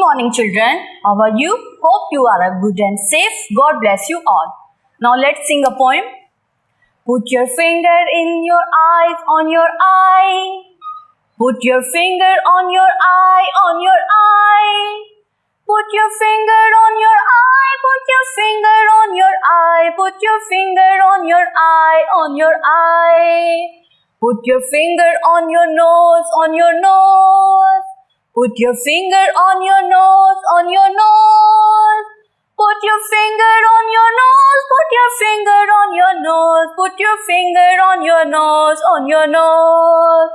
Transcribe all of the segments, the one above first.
morning, children. How are you? Hope you are good and safe. God bless you all. Now let's sing a poem. Put your finger in your eyes, on your eye. Put your finger on your eye, on your eye. Put your finger on your eye, put your finger on your eye. Put your finger on your eye, on your eye. Put your finger on your nose, on your nose. Put your finger on your nose, on your nose. Put your finger on your nose, put your finger on your nose. Put your finger on your nose, on your nose.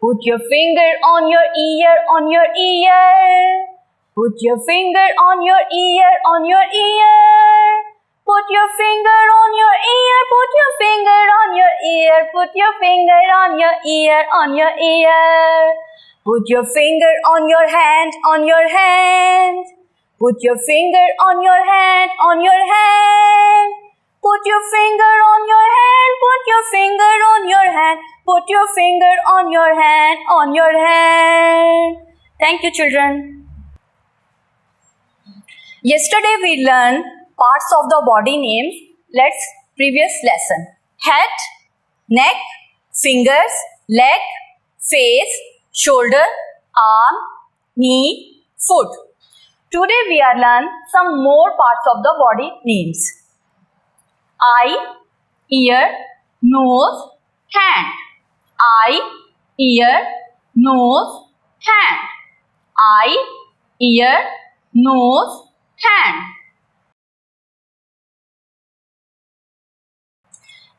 Put your finger on your ear, on your ear. Put your finger on your ear, on your ear. Put your finger on your ear, put your finger on your ear. Put your finger on your ear, on your ear. Put your finger on your hand, on your hand. Put your finger on your hand, on your hand. Put your finger on your hand, put your finger on your hand. Put your finger on your hand, on your hand. Thank you, children. Yesterday we learned parts of the body names. Let's previous lesson. Head, neck, fingers, leg, face, shoulder, arm, knee, foot. Today we are learn some more parts of the body names. Eye, ear, nose, hand. Eye, ear, nose, hand. Eye, ear, nose, hand.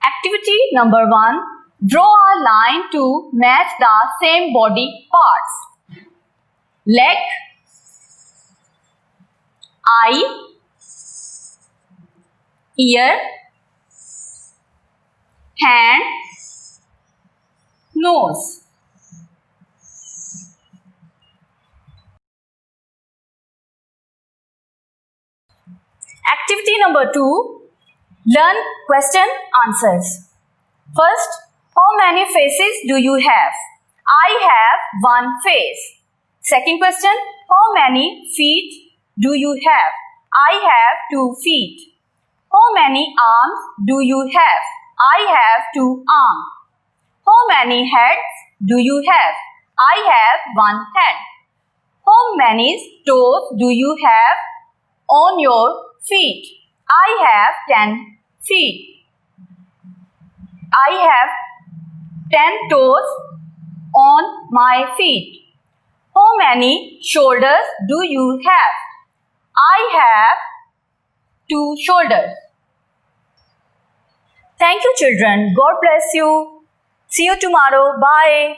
Activity number 1. Draw a line to match the same body parts. Leg, eye, ear, hand, nose. Activity number 2. Learn question answers. First, how many faces do you have? I have one face. Second question, how many feet do you have? I have 2 feet. How many arms do you have? I have 2 arms. How many heads do you have? I have 1 head. How many toes do you have on your feet? I have 10 feet. I have 10 toes on my feet. How many shoulders do you have? I have 2 shoulders. Thank you, children. God bless you. See you tomorrow. Bye.